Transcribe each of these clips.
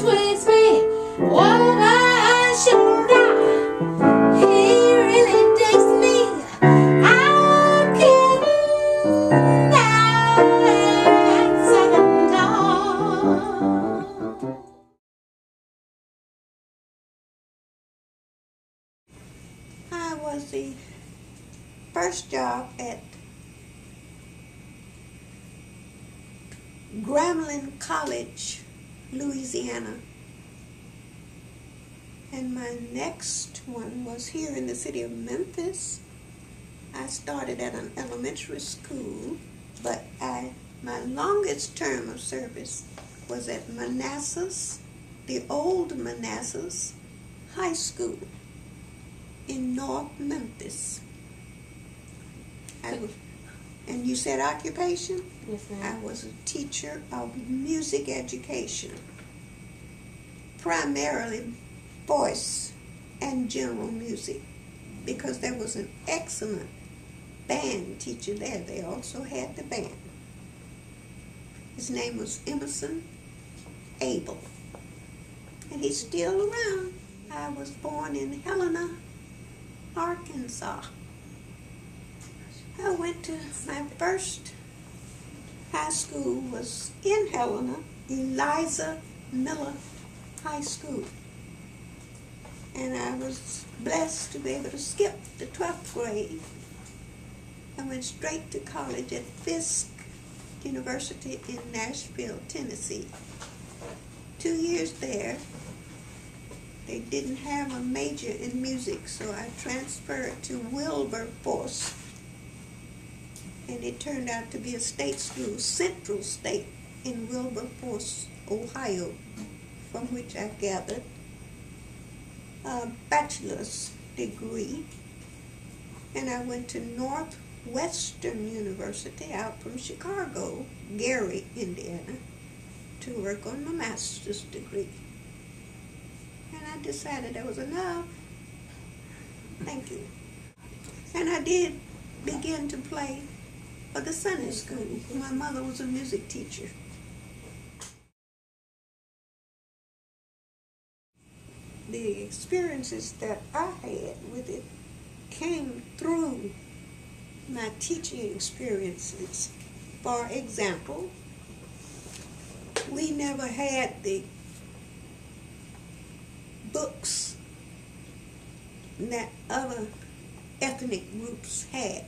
persuades me what I should die. He really digs me. I can die second thought. I was the first job at Grambling College, Louisiana. And my next one was here in the city of Memphis. I started at an elementary school, but my longest term of service was at Manassas, the old Manassas High School in North Memphis. And you said occupation? Yes, ma'am. I was a teacher of music education, primarily voice and general music, because there was an excellent band teacher there. They also had the band. His name was Emerson Abel, and he's still around. I was born in Helena, Arkansas. I went to my first high school was in Helena, Eliza Miller High School. And I was blessed to be able to skip the 12th grade. I went straight to college at Fisk University in Nashville, Tennessee. 2 years there. They didn't have a major in music, so I transferred to Wilberforce. And it turned out to be a state school, Central State, in Wilberforce, Ohio, from which I gathered a bachelor's degree. And I went to Northwestern University out from Chicago, Gary, Indiana, to work on my master's degree. And I decided that was enough. Thank you. And I did begin to play for the Sunday school. My mother was a music teacher. The experiences that I had with it came through my teaching experiences. For example, we never had the books that other ethnic groups had.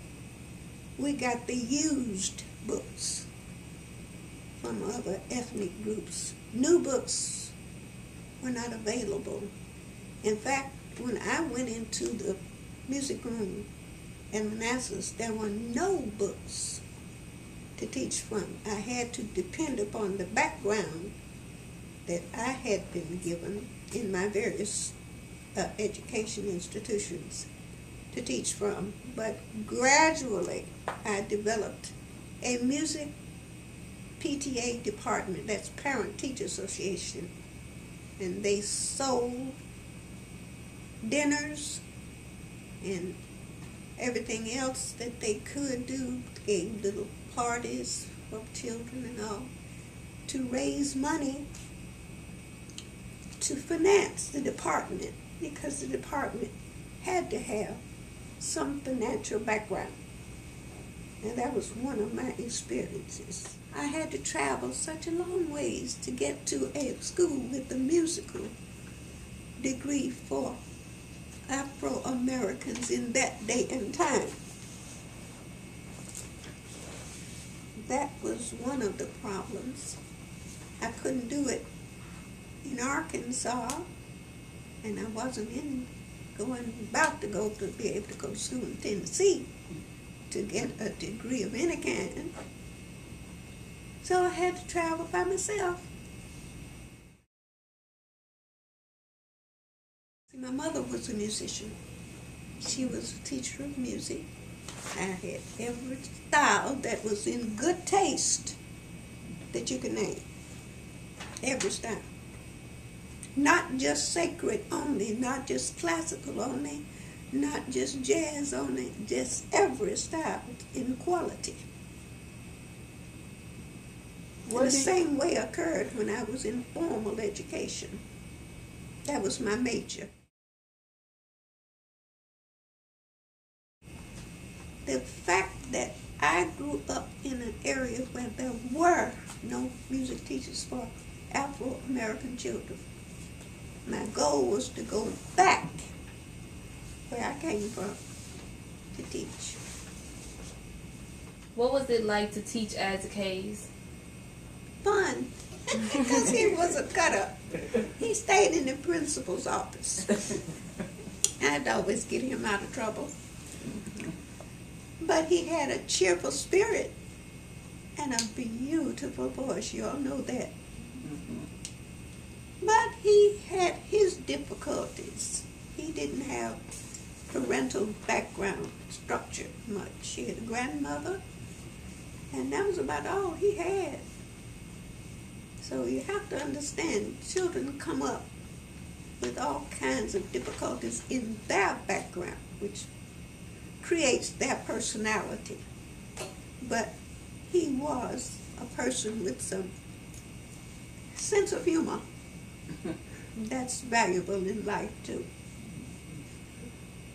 We got the used books from other ethnic groups. New books were not available. In fact, when I went into the music room in Manassas, there were no books to teach from. I had to depend upon the background that I had been given in my various education institutions to teach from. But gradually I developed a music PTA department, that's Parent Teacher Association, and they sold dinners and everything else that they could do, gave little parties for children and all, to raise money to finance the department, because the department had to have some financial background. And that was one of my experiences. I had to travel such a long ways to get to a school with a musical degree for Afro-Americans in that day and time. That was one of the problems. I couldn't do it in Arkansas, and I wasn't about to be able to go to school in Tennessee to get a degree of any kind. So I had to travel by myself. My mother was a musician. She was a teacher of music. I had every style that was in good taste that you could name. Every style. Not just sacred only, not just classical only, not just jazz only, just every style in quality. And the same way occurred when I was in formal education. That was my major. The fact that I grew up in an area where there were no music teachers for Afro-American children. My goal was to go back where I came from to teach. What was it like to teach Isaac Hayes? Fun, because he was a cut-up. He stayed in the principal's office. I'd always get him out of trouble. But he had a cheerful spirit and a beautiful voice. You all know that. But he had his difficulties. He didn't have parental background structure much. He had a grandmother, and that was about all he had. So you have to understand, children come up with all kinds of difficulties in their background, which creates their personality. But he was a person with some sense of humor. That's valuable in life too.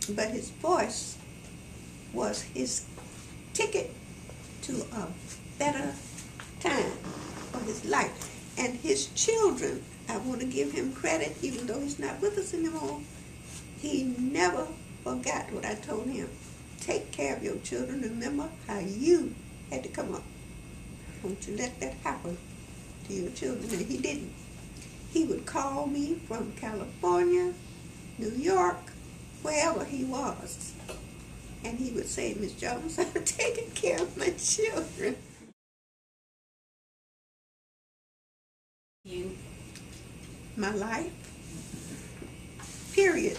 But his voice was his ticket to a better time of his life. And his children, I want to give him credit, even though he's not with us anymore. He never forgot what I told him. Take care of your children. Remember how you had to come up. Don't you let that happen to your children. And he didn't. He would call me from California, New York, wherever he was. And he would say, Miss Jones, I'm taking care of my children. You? My life. Period.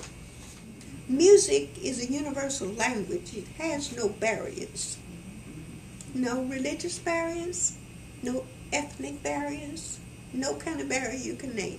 Music is a universal language. It has no barriers. No religious barriers, no ethnic barriers, no kind of barrier you can name.